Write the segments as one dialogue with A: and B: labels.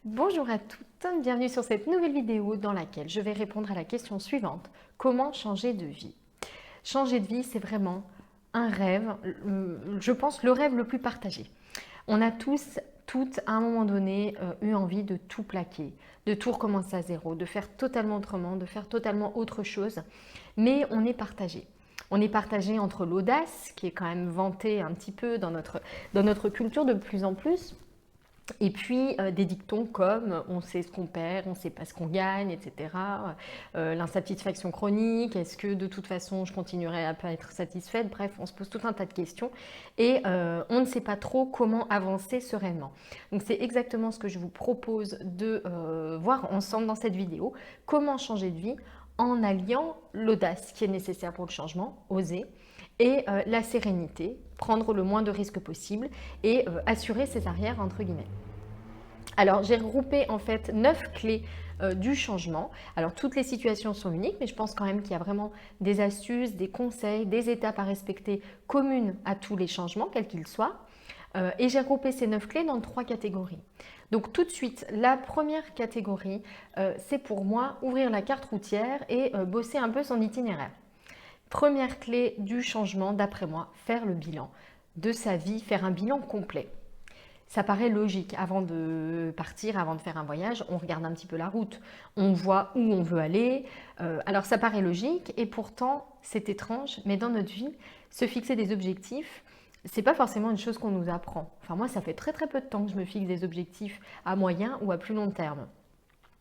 A: Bonjour à toutes, bienvenue sur cette nouvelle vidéo dans laquelle je vais répondre à la question suivante. Comment changer de vie? Changer de vie, c'est vraiment un rêve, je pense le rêve le plus partagé. On a tous, toutes, à un moment donné, eu envie de tout plaquer, de tout recommencer à zéro, de faire totalement autrement, de faire totalement autre chose, mais on est partagé. On est partagé entre l'audace, qui est quand même vantée un petit peu dans notre culture de plus en plus, et puis des dictons comme on sait ce qu'on perd, on ne sait pas ce qu'on gagne, etc. L'insatisfaction chronique, est-ce que de toute façon je continuerai à ne pas être satisfaite? Bref, on se pose tout un tas de questions et on ne sait pas trop comment avancer sereinement. Donc c'est exactement ce que je vous propose de voir ensemble dans cette vidéo. Comment changer de vie en alliant l'audace qui est nécessaire pour le changement, oser, et la sérénité, prendre le moins de risques possible et assurer ses arrières entre guillemets. Alors j'ai regroupé en fait 9 clés du changement. Alors toutes les situations sont uniques, mais je pense quand même qu'il y a vraiment des astuces, des conseils, des étapes à respecter communes à tous les changements, quels qu'ils soient. Et j'ai regroupé ces 9 clés dans 3 catégories. Donc tout de suite, la première catégorie, c'est pour moi ouvrir la carte routière et bosser un peu son itinéraire. Première clé du changement, d'après moi, faire le bilan de sa vie, faire un bilan complet. Ça paraît logique. Avant de partir, avant de faire un voyage, on regarde un petit peu la route, on voit où on veut aller. Alors ça paraît logique et pourtant c'est étrange, mais dans notre vie, se fixer des objectifs, c'est pas forcément une chose qu'on nous apprend. Enfin moi, ça fait très très peu de temps que je me fixe des objectifs à moyen ou à plus long terme.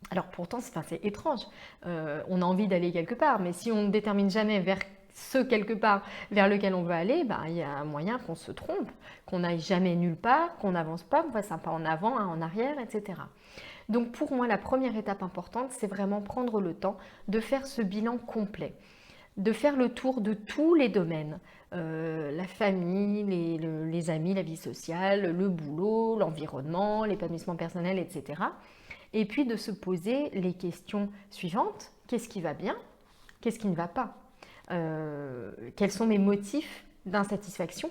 A: Alors pourtant, c'est étrange. On a envie d'aller quelque part, mais si on ne détermine jamais vers ce quelque part vers lequel on veut aller, bah, il y a un moyen qu'on se trompe, qu'on n'aille jamais nulle part, qu'on n'avance pas, qu'on fasse un pas en avant, un en arrière, etc. Donc pour moi, la première étape importante, c'est vraiment prendre le temps de faire ce bilan complet, de faire le tour de tous les domaines, la famille, les amis, la vie sociale, le boulot, l'environnement, l'épanouissement personnel, etc. Et puis de se poser les questions suivantes. Qu'est-ce qui va bien? Qu'est-ce qui ne va pas? Quels sont mes motifs d'insatisfaction?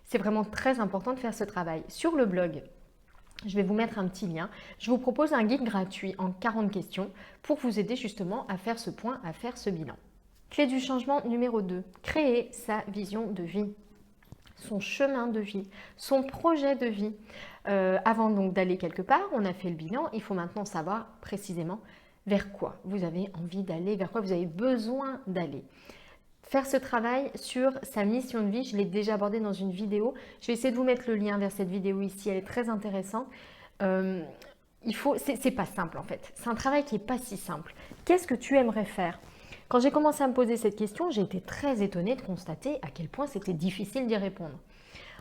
A: C'est vraiment très important de faire ce travail. Sur le blog, je vais vous mettre un petit lien. Je vous propose un guide gratuit en 40 questions pour vous aider justement à faire ce point, à faire ce bilan. Clé du changement numéro 2, créer sa vision de vie, son chemin de vie, son projet de vie. Avant donc d'aller quelque part, on a fait le bilan, il faut maintenant savoir précisément vers quoi vous avez envie d'aller, vers quoi vous avez besoin d'aller. Faire ce travail sur sa mission de vie, je l'ai déjà abordé dans une vidéo. Je vais essayer de vous mettre le lien vers cette vidéo ici, elle est très intéressante. C'est pas simple en fait. C'est un travail qui n'est pas si simple. Qu'est-ce que tu aimerais faire? Quand j'ai commencé à me poser cette question, j'ai été très étonnée de constater à quel point c'était difficile d'y répondre.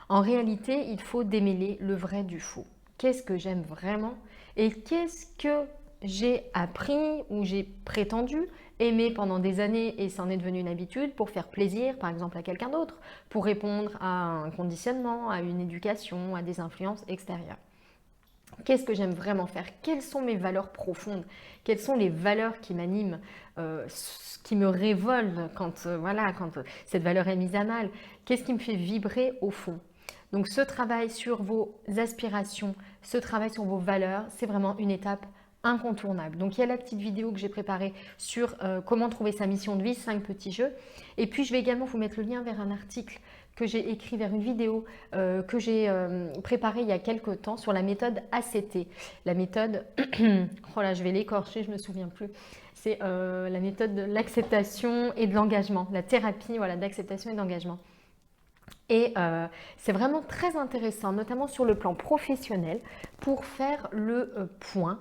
A: En réalité, il faut démêler le vrai du faux. Qu'est-ce que j'aime vraiment et qu'est-ce que j'ai appris ou j'ai prétendu aimer pendant des années et c'en est devenu une habitude pour faire plaisir par exemple à quelqu'un d'autre, pour répondre à un conditionnement, à une éducation, à des influences extérieures. Qu'est-ce que j'aime vraiment faire? Quelles sont mes valeurs profondes? Quelles sont les valeurs qui m'animent, qui me révoltent quand, quand cette valeur est mise à mal? Qu'est-ce qui me fait vibrer au fond? Donc ce travail sur vos aspirations, ce travail sur vos valeurs, c'est vraiment une étape incontournable. Donc il y a la petite vidéo que j'ai préparée sur comment trouver sa mission de vie, 5 petits jeux. Et puis je vais également vous mettre le lien vers un article que j'ai écrit, vers une vidéo que j'ai préparée il y a quelques temps sur la méthode ACT. La méthode, oh là je vais l'écorcher, je ne me souviens plus. C'est la méthode de l'acceptation et de l'engagement, la thérapie voilà, d'acceptation et d'engagement. Et c'est vraiment très intéressant, notamment sur le plan professionnel, pour faire le point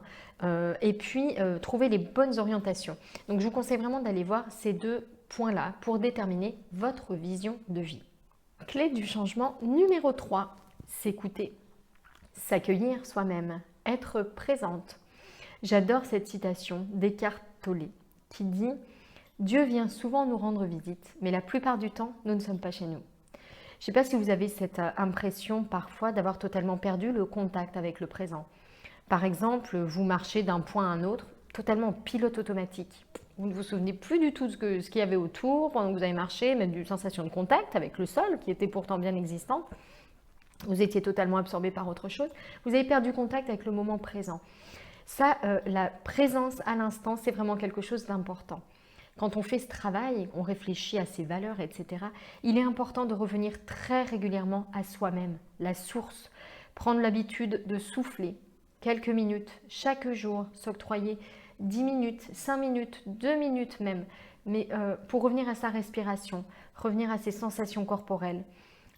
A: et puis trouver les bonnes orientations. Donc je vous conseille vraiment d'aller voir ces 2 points-là pour déterminer votre vision de vie. Clé du changement numéro 3, s'écouter, s'accueillir soi-même, être présente. J'adore cette citation d'Eckhart Tolle qui dit « Dieu vient souvent nous rendre visite, mais la plupart du temps, nous ne sommes pas chez nous. » Je ne sais pas si vous avez cette impression parfois d'avoir totalement perdu le contact avec le présent. Par exemple, vous marchez d'un point à un autre, totalement en pilote automatique. Vous ne vous souvenez plus du tout de ce qu'il y avait autour pendant que vous avez marché, même d'une sensation de contact avec le sol qui était pourtant bien existante. Vous étiez totalement absorbé par autre chose. Vous avez perdu contact avec le moment présent. Ça, la présence à l'instant, c'est vraiment quelque chose d'important. Quand on fait ce travail, on réfléchit à ses valeurs, etc., il est important de revenir très régulièrement à soi-même, la source. Prendre l'habitude de souffler quelques minutes chaque jour, s'octroyer 10 minutes, 5 minutes, 2 minutes même, mais pour revenir à sa respiration, revenir à ses sensations corporelles,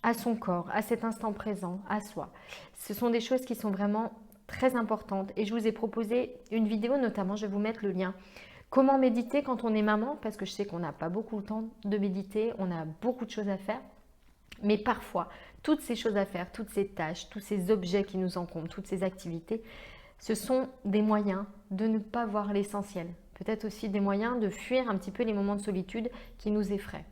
A: à son corps, à cet instant présent, à soi. Ce sont des choses qui sont vraiment très importantes et je vous ai proposé une vidéo notamment, je vais vous mettre le lien. Comment méditer quand on est maman, parce que je sais qu'on n'a pas beaucoup de temps de méditer, on a beaucoup de choses à faire, mais parfois, toutes ces choses à faire, toutes ces tâches, tous ces objets qui nous encombrent, toutes ces activités, ce sont des moyens de ne pas voir l'essentiel. Peut-être aussi des moyens de fuir un petit peu les moments de solitude qui nous effraient.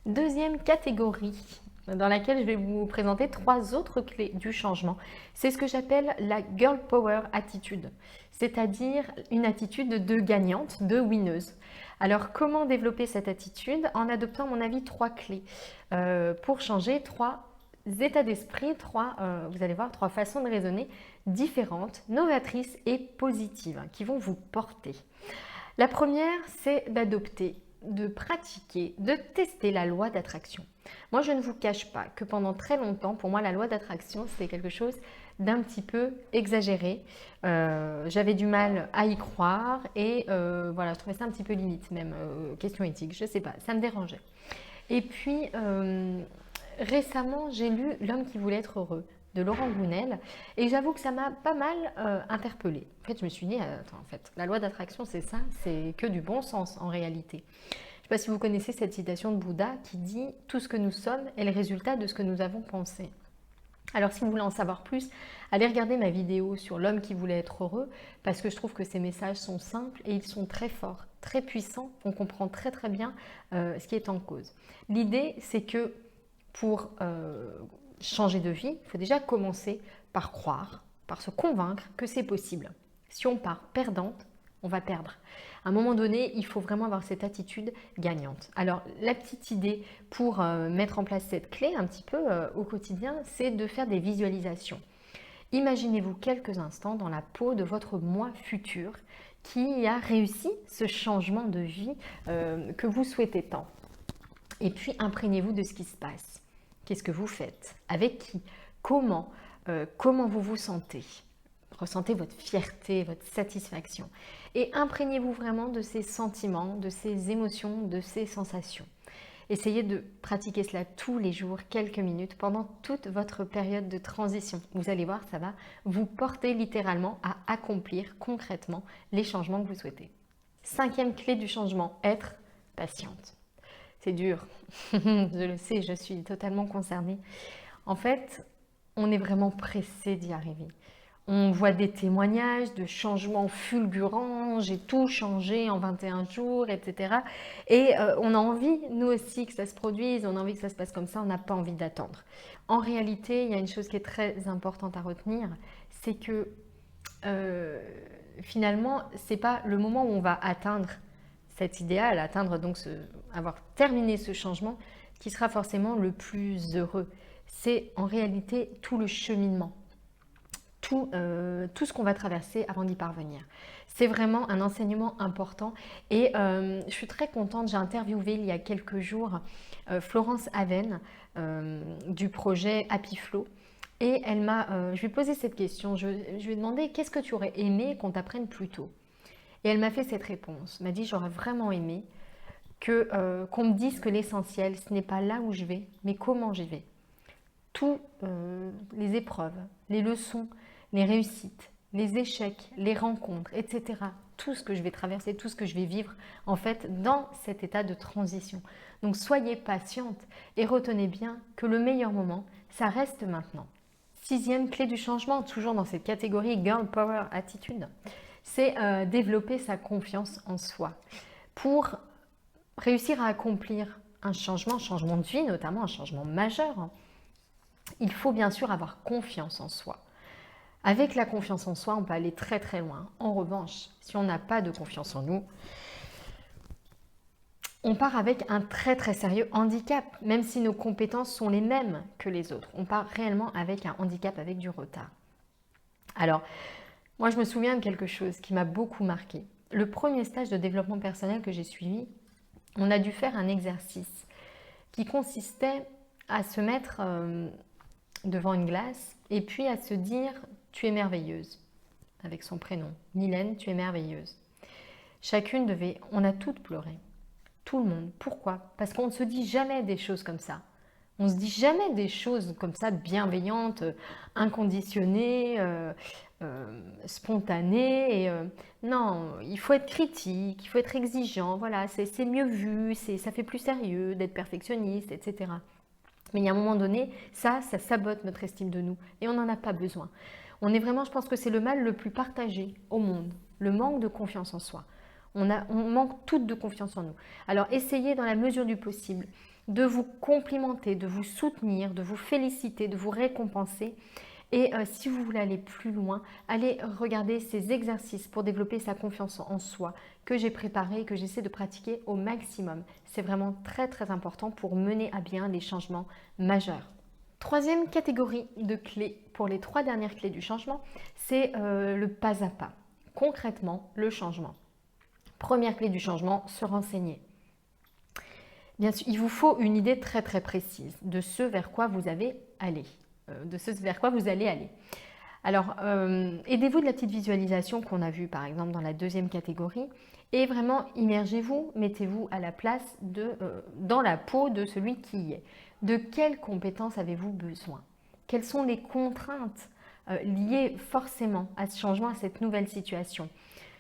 A: Deuxième catégorie dans laquelle je vais vous présenter 3 autres clés du changement. C'est ce que j'appelle la Girl Power attitude, c'est-à-dire une attitude de gagnante, de winneuse. Alors, comment développer cette attitude? En adoptant, à mon avis, 3 clés pour changer 3 états d'esprit, vous allez voir, 3 façons de raisonner différentes, novatrices et positives qui vont vous porter. La première, c'est d'adopter, de pratiquer, de tester la loi d'attraction. Moi, je ne vous cache pas que pendant très longtemps, pour moi, la loi d'attraction, c'était quelque chose d'un petit peu exagéré. J'avais du mal à y croire et voilà, je trouvais ça un petit peu limite, même question éthique, je ne sais pas, ça me dérangeait. Et puis, récemment, j'ai lu L'homme qui voulait être heureux de Laurent Gounel et j'avoue que ça m'a pas mal interpellée. En fait, je me suis dit, attends, en fait, la loi d'attraction, c'est ça, c'est que du bon sens en réalité. Je ne sais pas si vous connaissez cette citation de Bouddha qui dit « Tout ce que nous sommes est le résultat de ce que nous avons pensé ». Alors si vous voulez en savoir plus, allez regarder ma vidéo sur l'homme qui voulait être heureux parce que je trouve que ces messages sont simples et ils sont très forts, très puissants. On comprend très très bien ce qui est en cause. L'idée, c'est que pour changer de vie, il faut déjà commencer par croire, par se convaincre que c'est possible. Si on part perdante, on va perdre. À un moment donné, il faut vraiment avoir cette attitude gagnante. Alors, la petite idée pour mettre en place cette clé un petit peu au quotidien, c'est de faire des visualisations. Imaginez-vous quelques instants dans la peau de votre moi futur qui a réussi ce changement de vie que vous souhaitez tant. Et puis, imprégnez-vous de ce qui se passe. Qu'est-ce que vous faites? Avec qui? Comment vous vous sentez? Ressentez votre fierté, votre satisfaction. Et imprégnez-vous vraiment de ces sentiments, de ces émotions, de ces sensations. Essayez de pratiquer cela tous les jours, quelques minutes, pendant toute votre période de transition. Vous allez voir, ça va vous porter littéralement à accomplir concrètement les changements que vous souhaitez. 5e clé du changement, être patiente. C'est dur, je le sais, je suis totalement concernée. En fait, on est vraiment pressé d'y arriver. On voit des témoignages de changements fulgurants, j'ai tout changé en 21 jours, etc. Et on a envie, nous aussi, que ça se produise, on a envie que ça se passe comme ça, on n'a pas envie d'attendre. En réalité, il y a une chose qui est très importante à retenir, c'est que finalement, ce n'est pas le moment où on va atteindre cet idéal, avoir terminé ce changement, qui sera forcément le plus heureux. C'est en réalité tout le cheminement. Tout ce qu'on va traverser avant d'y parvenir. C'est vraiment un enseignement important et je suis très contente, j'ai interviewé il y a quelques jours Florence Aven du projet Happy Flow et je lui ai posé cette question, je lui ai demandé qu'est-ce que tu aurais aimé qu'on t'apprenne plus tôt? Et elle m'a fait cette réponse, elle m'a dit j'aurais vraiment aimé qu'on me dise que l'essentiel ce n'est pas là où je vais mais comment j'y vais. Toutes les épreuves, les leçons, les réussites, les échecs, les rencontres, etc. Tout ce que je vais traverser, tout ce que je vais vivre, en fait, dans cet état de transition. Donc, soyez patiente et retenez bien que le meilleur moment, ça reste maintenant. 6e clé du changement, toujours dans cette catégorie Girl Power Attitude, c'est développer sa confiance en soi. Pour réussir à accomplir un changement de vie, notamment un changement majeur, il faut bien sûr avoir confiance en soi. Avec la confiance en soi, on peut aller très très loin. En revanche, si on n'a pas de confiance en nous, On part avec un très très sérieux handicap, même si nos compétences sont les mêmes que les autres. On part réellement avec un handicap, avec du retard. Alors, moi je me souviens de quelque chose qui m'a beaucoup marqué. Le premier stage de développement personnel que j'ai suivi, on a dû faire un exercice qui consistait à se mettre devant une glace et puis à se dire « tu es merveilleuse » avec son prénom. Mylène, tu es merveilleuse. Chacune devait, on a toutes pleuré. Tout le monde. Pourquoi? Parce qu'on ne se dit jamais des choses comme ça. On ne se dit jamais des choses comme ça bienveillantes, inconditionnées, spontanées. Non, il faut être critique, il faut être exigeant. Voilà, c'est mieux vu, ça fait plus sérieux d'être perfectionniste, etc. Mais il y a un moment donné, ça sabote notre estime de nous et on n'en a pas besoin. On est vraiment, je pense que c'est le mal le plus partagé au monde, le manque de confiance en soi. On manque toutes de confiance en nous. Alors essayez dans la mesure du possible de vous complimenter, de vous soutenir, de vous féliciter, de vous récompenser. Et si vous voulez aller plus loin, allez regarder ces exercices pour développer sa confiance en soi que j'ai préparé, que j'essaie de pratiquer au maximum. C'est vraiment très très important pour mener à bien les changements majeurs. Troisième catégorie de clés pour les 3 dernières clés du changement, c'est le pas à pas. Concrètement, le changement. Première clé du changement, se renseigner. Bien sûr, il vous faut une idée très très précise de ce vers quoi vous allez aller. Alors, aidez-vous de la petite visualisation qu'on a vue par exemple dans la deuxième catégorie et vraiment immergez-vous, mettez-vous à la place dans la peau de celui qui y est. De quelles compétences avez-vous besoin? Quelles sont les contraintes liées forcément à ce changement, à cette nouvelle situation,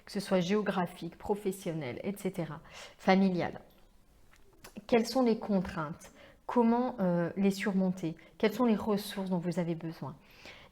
A: que ce soit géographique, professionnelle, etc., familiale? Quelles sont les contraintes? Comment les surmonter? Quelles sont les ressources dont vous avez besoin?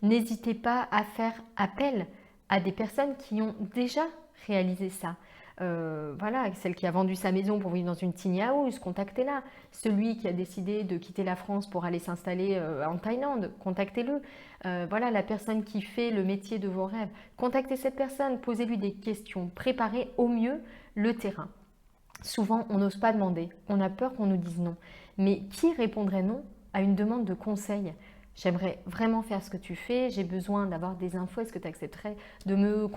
A: N'hésitez pas à faire appel à des personnes qui ont déjà réalisé ça. Voilà, celle qui a vendu sa maison pour vivre dans une tiny house, contactez-la. Celui qui a décidé de quitter la France pour aller s'installer en Thaïlande, contactez-le. Voilà, la personne qui fait le métier de vos rêves, contactez cette personne, posez-lui des questions, préparez au mieux le terrain. Souvent, on n'ose pas demander, on a peur qu'on nous dise non. Mais qui répondrait non à une demande de conseil? J'aimerais vraiment faire ce que tu fais, j'ai besoin d'avoir des infos, est-ce que tu accepterais de me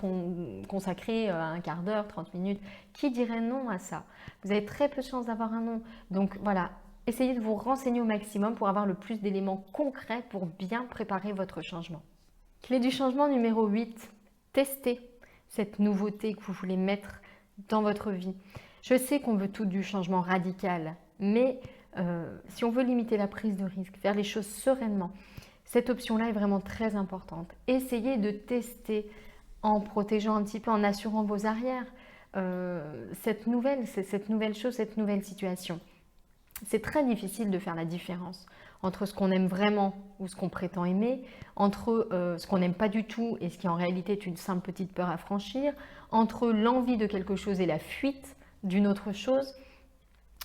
A: consacrer un quart d'heure, 30 minutes? Qui dirait non à ça? Vous avez très peu de chances d'avoir un non. Donc voilà, essayez de vous renseigner au maximum pour avoir le plus d'éléments concrets pour bien préparer votre changement. Clé du changement numéro 8, testez cette nouveauté que vous voulez mettre dans votre vie. Je sais qu'on veut tout du changement radical, mais si on veut limiter la prise de risque, faire les choses sereinement, cette option-là est vraiment très importante. Essayez de tester en protégeant un petit peu, en assurant vos arrières, cette nouvelle chose, cette nouvelle situation. C'est très difficile de faire la différence entre ce qu'on aime vraiment ou ce qu'on prétend aimer, entre ce qu'on n'aime pas du tout et ce qui en réalité est une simple petite peur à franchir, entre l'envie de quelque chose et la fuite d'une autre chose.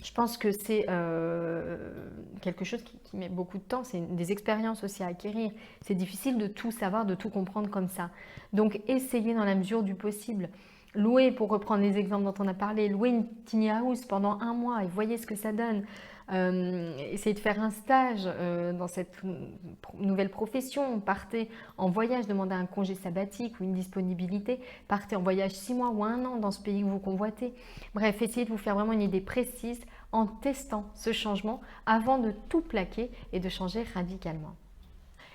A: Je pense que c'est quelque chose qui met beaucoup de temps, c'est des expériences aussi à acquérir. C'est difficile de tout savoir, de tout comprendre comme ça. Donc essayez dans la mesure du possible. Louez, pour reprendre les exemples dont on a parlé, louez une tiny house pendant 1 mois et voyez ce que ça donne. Essayez de faire un stage dans cette nouvelle profession. Partez en voyage, demandez un congé sabbatique ou une disponibilité. Partez en voyage 6 mois ou 1 an dans ce pays que vous convoitez. Bref, essayez de vous faire vraiment une idée précise en testant ce changement avant de tout plaquer et de changer radicalement.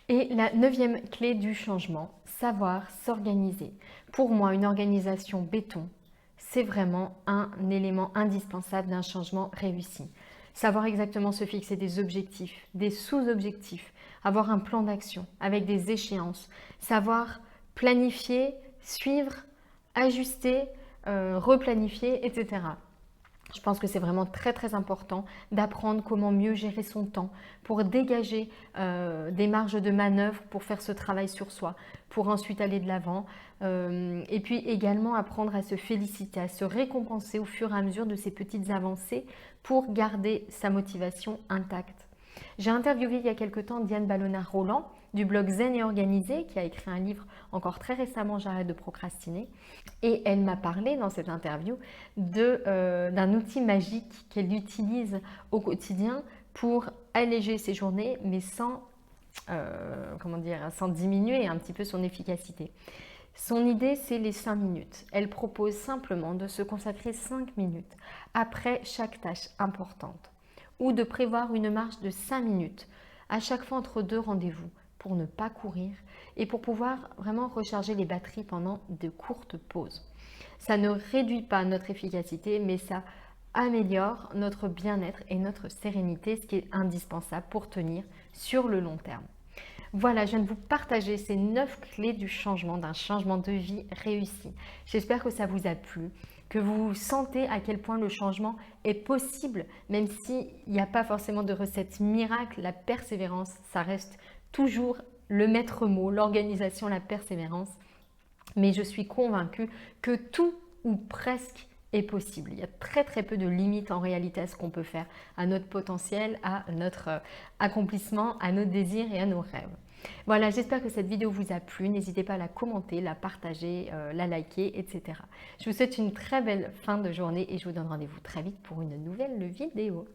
A: Et la 9e clé du changement, savoir s'organiser. Pour moi, une organisation béton, c'est vraiment un élément indispensable d'un changement réussi. Savoir exactement se fixer des objectifs, des sous-objectifs, avoir un plan d'action avec des échéances, savoir planifier, suivre, ajuster, replanifier, etc. Je pense que c'est vraiment très très important d'apprendre comment mieux gérer son temps pour dégager des marges de manœuvre pour faire ce travail sur soi, pour ensuite aller de l'avant. Et puis également apprendre à se féliciter, à se récompenser au fur et à mesure de ces petites avancées pour garder sa motivation intacte. J'ai interviewé il y a quelque temps Diane Ballona-Roland du blog Zen et Organisé, qui a écrit un livre encore très récemment, J'arrête de procrastiner. Et elle m'a parlé dans cette interview d'un outil magique qu'elle utilise au quotidien pour alléger ses journées, mais sans, sans diminuer un petit peu son efficacité. Son idée, c'est les 5 minutes. Elle propose simplement de se consacrer 5 minutes après chaque tâche importante ou de prévoir une marche de 5 minutes à chaque fois entre 2 rendez-vous pour ne pas courir et pour pouvoir vraiment recharger les batteries pendant de courtes pauses. Ça ne réduit pas notre efficacité, mais ça améliore notre bien-être et notre sérénité, ce qui est indispensable pour tenir sur le long terme. Voilà, je viens de vous partager ces 9 clés du changement, d'un changement de vie réussi. J'espère que ça vous a plu, que vous sentez à quel point le changement est possible, même s'il n'y a pas forcément de recette miracle. La persévérance, ça reste toujours le maître mot, l'organisation, la persévérance. Mais je suis convaincue que tout ou presque est possible. Il y a très très peu de limites en réalité à ce qu'on peut faire, à notre potentiel, à notre accomplissement, à nos désirs et à nos rêves. Voilà, j'espère que cette vidéo vous a plu. N'hésitez pas à la commenter, la partager, la liker, etc. Je vous souhaite une très belle fin de journée et je vous donne rendez-vous très vite pour une nouvelle vidéo.